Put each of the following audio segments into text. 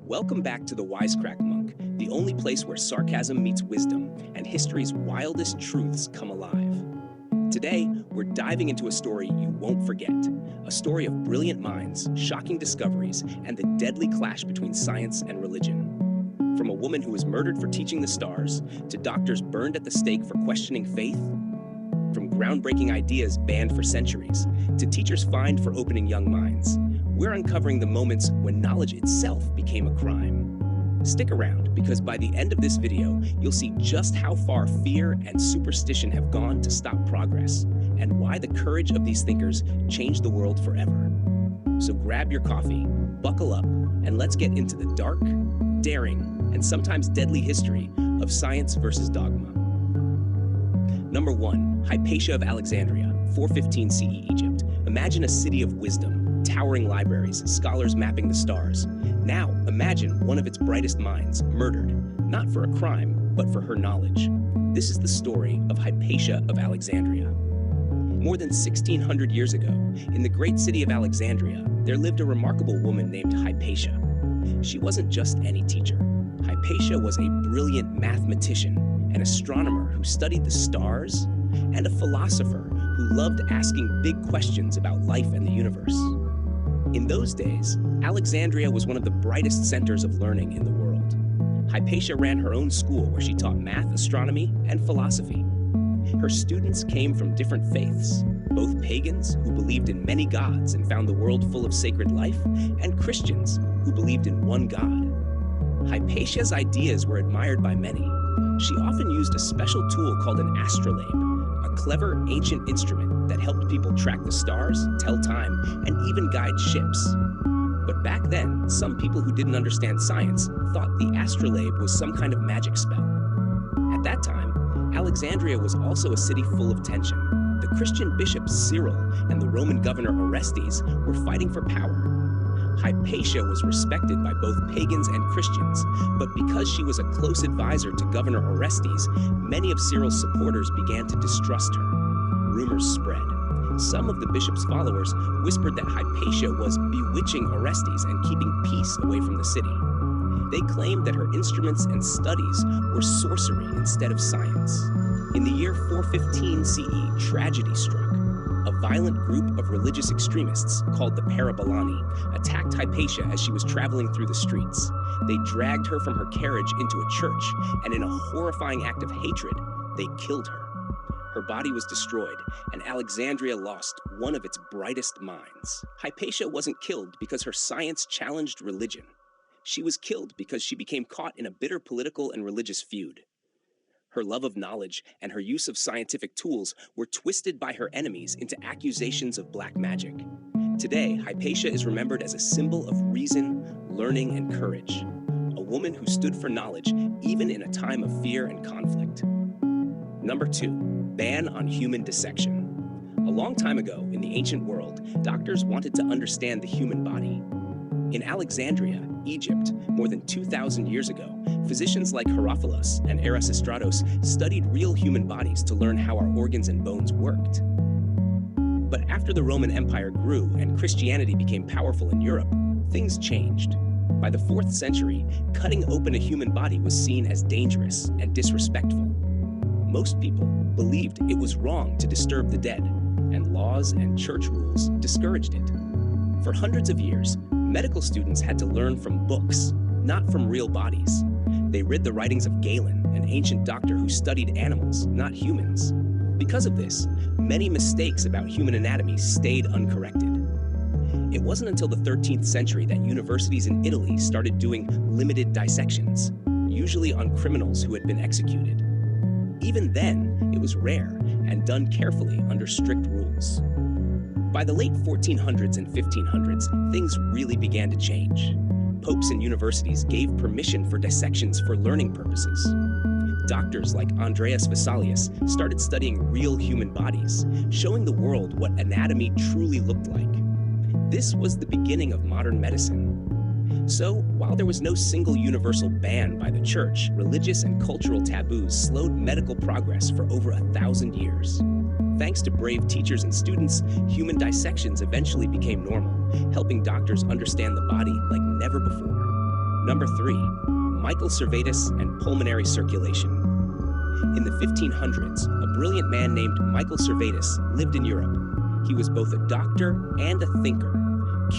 Welcome back to the Wisecrack Monk, the only place where sarcasm meets wisdom and history's wildest truths come alive. Today, we're diving into a story you won't forget, a story of brilliant minds, shocking discoveries, and the deadly clash between science and religion. From a woman who was murdered for teaching the stars, to doctors burned at the stake for questioning faith, from groundbreaking ideas banned for centuries, to teachers fined for opening young minds, we're uncovering the moments when knowledge itself became a crime. Stick around, because by the end of this video, you'll see just how far fear and superstition have gone to stop progress, and why the courage of these thinkers changed the world forever. So grab your coffee, buckle up, and let's get into the dark, daring, and sometimes deadly history of science versus dogma. Number 1, Hypatia of Alexandria, 415 CE Egypt. Imagine a city of wisdom, towering libraries, scholars mapping the stars. Now, imagine one of its brightest minds murdered, not for a crime, but for her knowledge. This is the story of Hypatia of Alexandria. More than 1,600 years ago, in the great city of Alexandria, there lived a remarkable woman named Hypatia. She wasn't just any teacher. Hypatia was a brilliant mathematician, an astronomer who studied the stars, and a philosopher who loved asking big questions about life and the universe. In those days, Alexandria was one of the brightest centers of learning in the world. Hypatia ran her own school where she taught math, astronomy, and philosophy. Her students came from different faiths, both pagans who believed in many gods and found the world full of sacred life, and Christians who believed in one God. Hypatia's ideas were admired by many. She often used a special tool called an astrolabe, a clever ancient instrument that helped people track the stars, tell time, and even guide ships. But back then, some people who didn't understand science thought the astrolabe was some kind of magic spell. At that time, Alexandria was also a city full of tension. The Christian bishop Cyril and the Roman governor Orestes were fighting for power. Hypatia was respected by both pagans and Christians, but because she was a close advisor to Governor Orestes, many of Cyril's supporters began to distrust her. Rumors spread. Some of the bishop's followers whispered that Hypatia was bewitching Orestes and keeping peace away from the city. They claimed that her instruments and studies were sorcery instead of science. In the year 415 CE, tragedy struck. A violent group of religious extremists, called the Parabolani, attacked Hypatia as she was traveling through the streets. They dragged her from her carriage into a church, and in a horrifying act of hatred, they killed her. Her body was destroyed, and Alexandria lost one of its brightest minds. Hypatia wasn't killed because her science challenged religion. She was killed because she became caught in a bitter political and religious feud. Her love of knowledge and her use of scientific tools were twisted by her enemies into accusations of black magic. Today, Hypatia is remembered as a symbol of reason, learning, and courage. A woman who stood for knowledge even in a time of fear and conflict. Number 2, ban on human dissection. A long time ago, in the ancient world, doctors wanted to understand the human body. In Alexandria, Egypt, more than 2,000 years ago, physicians like Herophilus and Erasistratos studied real human bodies to learn how our organs and bones worked. But after the Roman Empire grew and Christianity became powerful in Europe, things changed. By the 4th century, cutting open a human body was seen as dangerous and disrespectful. Most people believed it was wrong to disturb the dead, and laws and church rules discouraged it. For hundreds of years, medical students had to learn from books, not from real bodies. They read the writings of Galen, an ancient doctor who studied animals, not humans. Because of this, many mistakes about human anatomy stayed uncorrected. It wasn't until the 13th century that universities in Italy started doing limited dissections, usually on criminals who had been executed. Even then, it was rare and done carefully under strict rules. By the late 1400s and 1500s, things really began to change. Popes and universities gave permission for dissections for learning purposes. Doctors like Andreas Vesalius started studying real human bodies, showing the world what anatomy truly looked like. This was the beginning of modern medicine. So, while there was no single universal ban by the church, religious and cultural taboos slowed medical progress for over 1,000 years. Thanks to brave teachers and students, human dissections eventually became normal, helping doctors understand the body like never before. Number 3. Michael Servetus and pulmonary circulation. In the 1500s, a brilliant man named Michael Servetus lived in Europe. He was both a doctor and a thinker,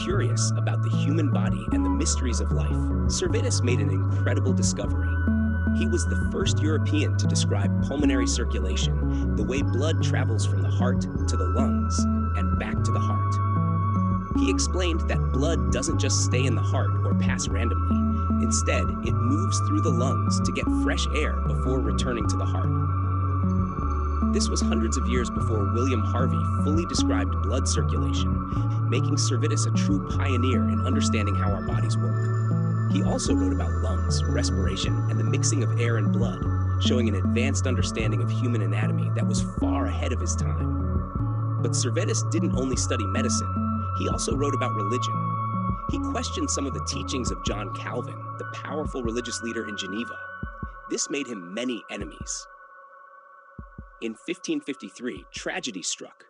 curious about the human body and the mysteries of life. Servetus made an incredible discovery. He was the first European to describe pulmonary circulation, the way blood travels from the heart to the lungs and back to the heart. He explained that blood doesn't just stay in the heart or pass randomly. Instead, it moves through the lungs to get fresh air before returning to the heart. This was hundreds of years before William Harvey fully described blood circulation, making Servetus a true pioneer in understanding how our bodies work. He also wrote about lungs, respiration, and the mixing of air and blood, showing an advanced understanding of human anatomy that was far ahead of his time. But Servetus didn't only study medicine, he also wrote about religion. He questioned some of the teachings of John Calvin, the powerful religious leader in Geneva. This made him many enemies. In 1553, tragedy struck.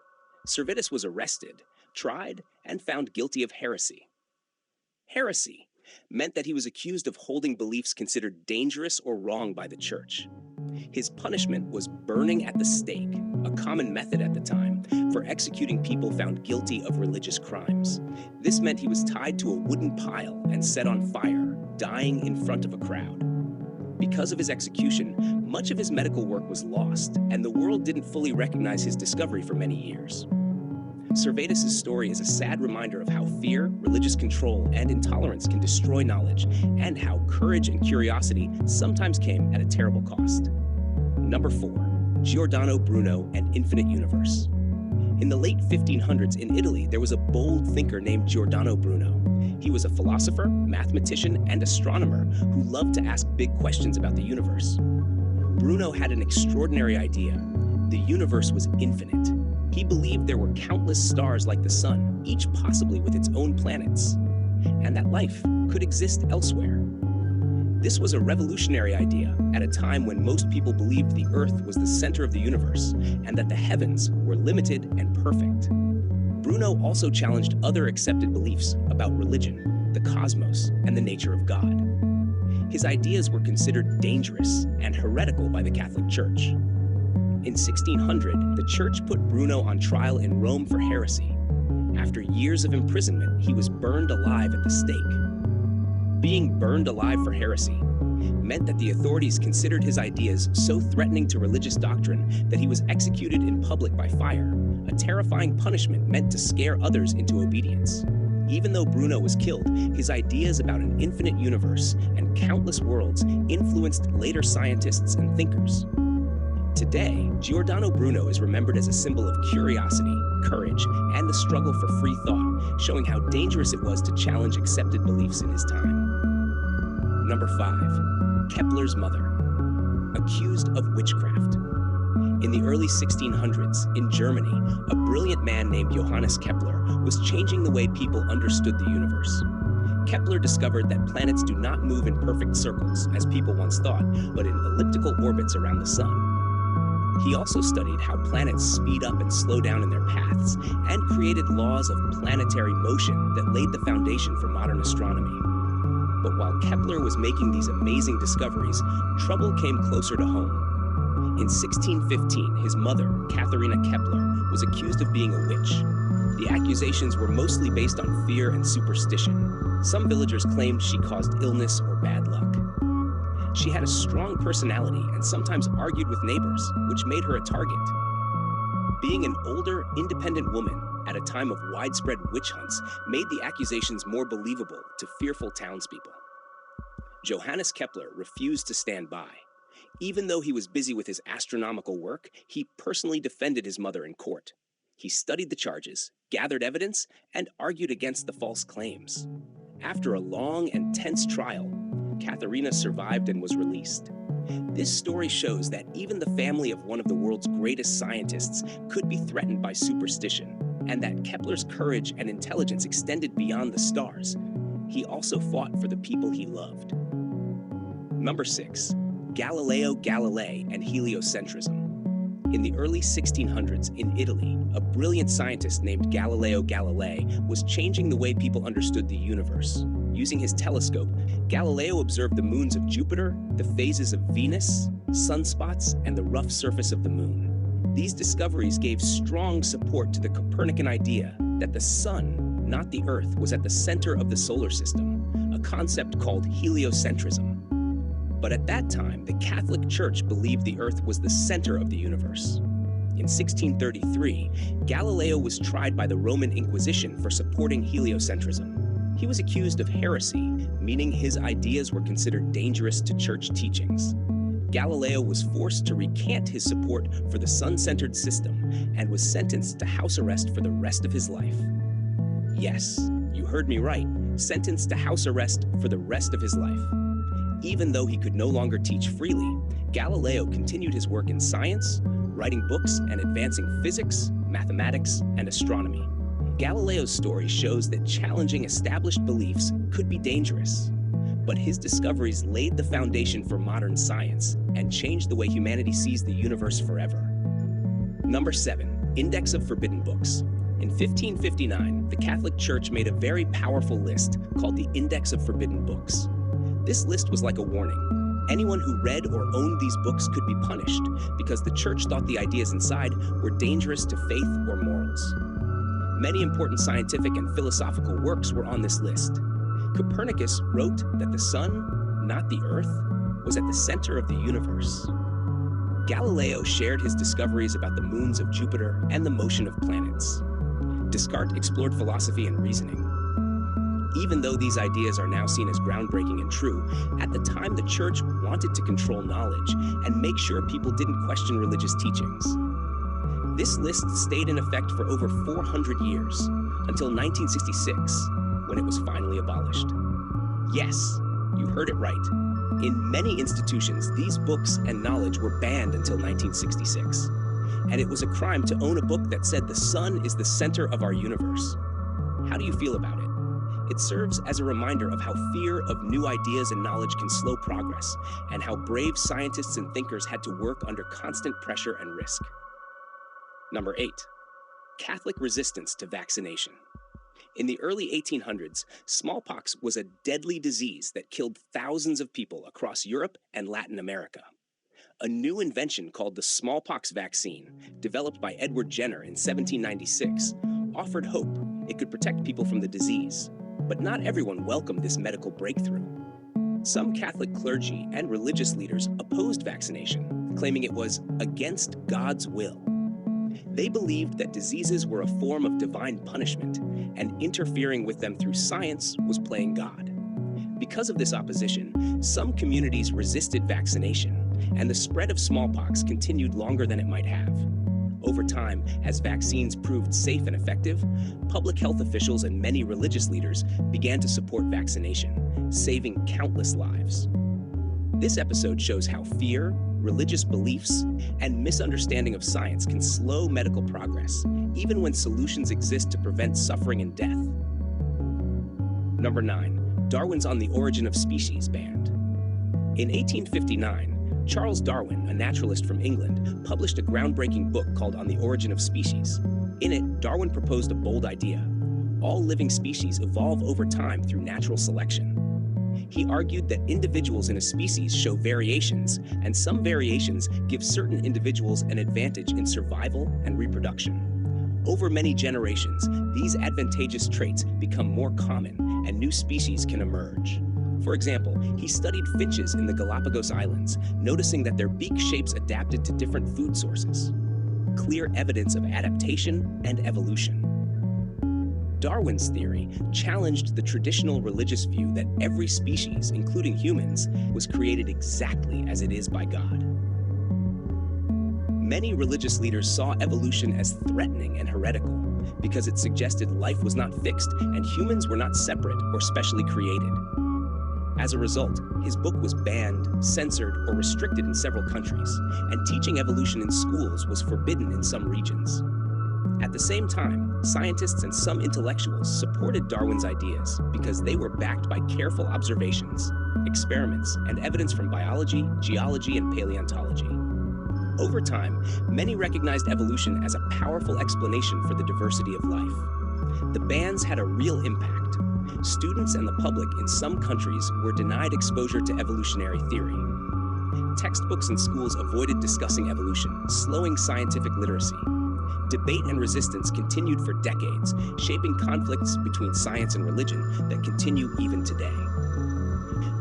Servetus was arrested, tried, and found guilty of heresy. Heresy meant that he was accused of holding beliefs considered dangerous or wrong by the church. His punishment was burning at the stake, a common method at the time for executing people found guilty of religious crimes. This meant he was tied to a wooden pile and set on fire, dying in front of a crowd. Because of his execution, much of his medical work was lost, and the world didn't fully recognize his discovery for many years. Servetus' story is a sad reminder of how fear, religious control, and intolerance can destroy knowledge, and how courage and curiosity sometimes came at a terrible cost. Number 4. Giordano Bruno and Infinite Universe. In the late 1500s in Italy, there was a bold thinker named Giordano Bruno. He was a philosopher, mathematician, and astronomer who loved to ask big questions about the universe. Bruno had an extraordinary idea. The universe was infinite. He believed there were countless stars like the sun, each possibly with its own planets, and that life could exist elsewhere. This was a revolutionary idea at a time when most people believed the Earth was the center of the universe and that the heavens were limited and perfect. Bruno also challenged other accepted beliefs about religion, the cosmos, and the nature of God. His ideas were considered dangerous and heretical by the Catholic Church. In 1600, the church put Bruno on trial in Rome for heresy. After years of imprisonment, he was burned alive at the stake. Being burned alive for heresy meant that the authorities considered his ideas so threatening to religious doctrine that he was executed in public by fire, a terrifying punishment meant to scare others into obedience. Even though Bruno was killed, his ideas about an infinite universe and countless worlds influenced later scientists and thinkers. Today, Giordano Bruno is remembered as a symbol of curiosity, courage, and the struggle for free thought, showing how dangerous it was to challenge accepted beliefs in his time. Number 5. Kepler's mother. Accused of witchcraft. In the early 1600s, in Germany, a brilliant man named Johannes Kepler was changing the way people understood the universe. Kepler discovered that planets do not move in perfect circles, as people once thought, but in elliptical orbits around the sun. He also studied how planets speed up and slow down in their paths, and created laws of planetary motion that laid the foundation for modern astronomy. But while Kepler was making these amazing discoveries, trouble came closer to home. In 1615, his mother, Katharina Kepler, was accused of being a witch. The accusations were mostly based on fear and superstition. Some villagers claimed she caused illness or bad luck. She had a strong personality and sometimes argued with neighbors, which made her a target. Being an older, independent woman at a time of widespread witch hunts made the accusations more believable to fearful townspeople. Johannes Kepler refused to stand by. Even though he was busy with his astronomical work, he personally defended his mother in court. He studied the charges, gathered evidence, and argued against the false claims. After a long and tense trial, Katharina survived and was released. This story shows that even the family of one of the world's greatest scientists could be threatened by superstition, and that Kepler's courage and intelligence extended beyond the stars. He also fought for the people he loved. Number 6. Galileo Galilei and heliocentrism. In the early 1600s in Italy, a brilliant scientist named Galileo Galilei was changing the way people understood the universe. Using his telescope, Galileo observed the moons of Jupiter, the phases of Venus, sunspots, and the rough surface of the moon. These discoveries gave strong support to the Copernican idea that the sun, not the Earth, was at the center of the solar system, a concept called heliocentrism. But at that time, the Catholic Church believed the Earth was the center of the universe. In 1633, Galileo was tried by the Roman Inquisition for supporting heliocentrism. He was accused of heresy, meaning his ideas were considered dangerous to church teachings. Galileo was forced to recant his support for the sun-centered system and was sentenced to house arrest for the rest of his life. Yes, you heard me right, sentenced to house arrest for the rest of his life. Even though he could no longer teach freely, Galileo continued his work in science, writing books and advancing physics, mathematics, and astronomy. Galileo's story shows that challenging established beliefs could be dangerous, but his discoveries laid the foundation for modern science and changed the way humanity sees the universe forever. Number 7, Index of Forbidden Books. In 1559, the Catholic Church made a very powerful list called the Index of Forbidden Books. This list was like a warning. Anyone who read or owned these books could be punished because the church thought the ideas inside were dangerous to faith or morals. Many important scientific and philosophical works were on this list. Copernicus wrote that the sun, not the Earth, was at the center of the universe. Galileo shared his discoveries about the moons of Jupiter and the motion of planets. Descartes explored philosophy and reasoning. Even though these ideas are now seen as groundbreaking and true, at the time the church wanted to control knowledge and make sure people didn't question religious teachings. This list stayed in effect for over 400 years, until 1966, when it was finally abolished. Yes, you heard it right. In many institutions, these books and knowledge were banned until 1966. And it was a crime to own a book that said the sun is the center of our universe. How do you feel about it? It serves as a reminder of how fear of new ideas and knowledge can slow progress, and how brave scientists and thinkers had to work under constant pressure and risk. Number 8, Catholic resistance to vaccination. In the early 1800s, smallpox was a deadly disease that killed thousands of people across Europe and Latin America. A new invention called the smallpox vaccine, developed by Edward Jenner in 1796, offered hope it could protect people from the disease. But not everyone welcomed this medical breakthrough. Some Catholic clergy and religious leaders opposed vaccination, claiming it was against God's will. They believed that diseases were a form of divine punishment, and interfering with them through science was playing God. Because of this opposition, some communities resisted vaccination, and the spread of smallpox continued longer than it might have. Over time, as vaccines proved safe and effective, public health officials and many religious leaders began to support vaccination, saving countless lives. This episode shows how fear, religious beliefs, and misunderstanding of science can slow medical progress, even when solutions exist to prevent suffering and death. Number 9, Darwin's On the Origin of Species banned. In 1859, Charles Darwin, a naturalist from England, published a groundbreaking book called On the Origin of Species. In it, Darwin proposed a bold idea. All living species evolve over time through natural selection. He argued that individuals in a species show variations, and some variations give certain individuals an advantage in survival and reproduction. Over many generations, these advantageous traits become more common, and new species can emerge. For example, he studied finches in the Galapagos Islands, noticing that their beak shapes adapted to different food sources. Clear evidence of adaptation and evolution. Darwin's theory challenged the traditional religious view that every species, including humans, was created exactly as it is by God. Many religious leaders saw evolution as threatening and heretical because it suggested life was not fixed and humans were not separate or specially created. As a result, his book was banned, censored, or restricted in several countries, and teaching evolution in schools was forbidden in some regions. At the same time, scientists and some intellectuals supported Darwin's ideas because they were backed by careful observations, experiments, and evidence from biology, geology, and paleontology. Over time, many recognized evolution as a powerful explanation for the diversity of life. The bans had a real impact. students and the public in some countries were denied exposure to evolutionary theory. Textbooks in schools avoided discussing evolution, slowing scientific literacy. Debate and resistance continued for decades, shaping conflicts between science and religion that continue even today.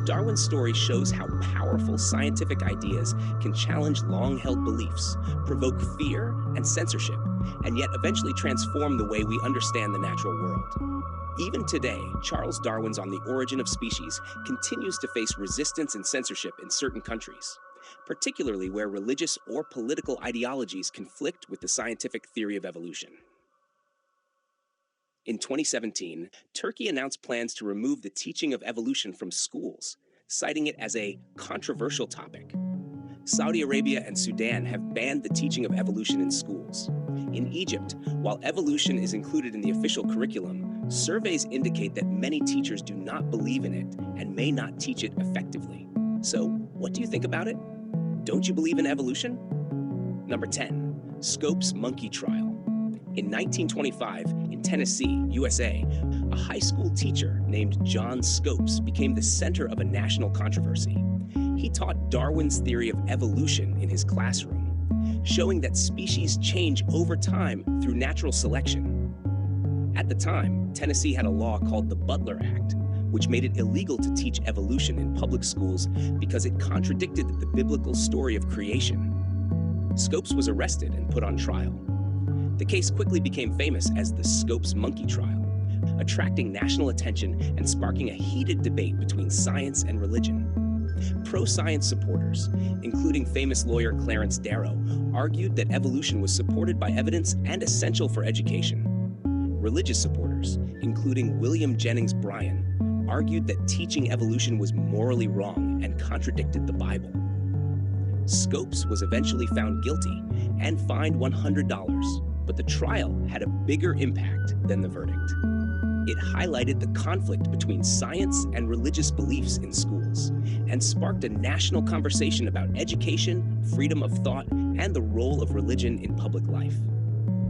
Darwin's story shows how powerful scientific ideas can challenge long-held beliefs, provoke fear and censorship, and yet eventually transform the way we understand the natural world. Even today, Charles Darwin's On the Origin of Species continues to face resistance and censorship in certain countries, particularly where religious or political ideologies conflict with the scientific theory of evolution. In 2017, Turkey announced plans to remove the teaching of evolution from schools, citing it as a controversial topic. Saudi Arabia and Sudan have banned the teaching of evolution in schools. In Egypt, while evolution is included in the official curriculum, surveys indicate that many teachers do not believe in it and may not teach it effectively. So, what do you think about it? Don't you believe in evolution? Number 10, Scopes monkey trial. In 1925, in Tennessee, USA, a high school teacher named John Scopes became the center of a national controversy. He taught Darwin's theory of evolution in his classroom, showing that species change over time through natural selection. At the time, Tennessee had a law called the Butler Act, which made it illegal to teach evolution in public schools because it contradicted the biblical story of creation. Scopes was arrested and put on trial. The case quickly became famous as the Scopes monkey trial, attracting national attention and sparking a heated debate between science and religion. Pro-science supporters, including famous lawyer Clarence Darrow, argued that evolution was supported by evidence and essential for education. Religious supporters, including William Jennings Bryan, argued that teaching evolution was morally wrong and contradicted the Bible. Scopes was eventually found guilty and fined $100. But the trial had a bigger impact than the verdict. It highlighted the conflict between science and religious beliefs in schools and sparked a national conversation about education, freedom of thought, and the role of religion in public life.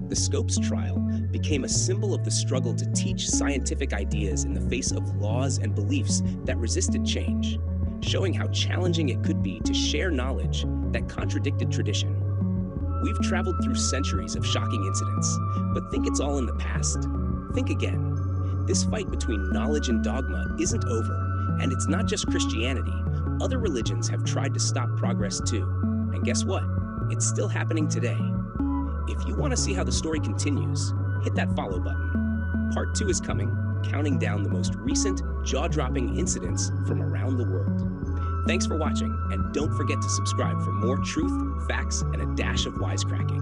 The Scopes trial became a symbol of the struggle to teach scientific ideas in the face of laws and beliefs that resisted change, showing how challenging it could be to share knowledge that contradicted tradition. We've traveled through centuries of shocking incidents, but think it's all in the past? Think again. This fight between knowledge and dogma isn't over, and it's not just Christianity. Other religions have tried to stop progress too. And guess what? It's still happening today. If you want to see how the story continues, hit that follow button. Part 2 is coming, counting down the most recent, jaw-dropping incidents from around the world. Thanks for watching, and don't forget to subscribe for more truth, facts, and a dash of wisecracking.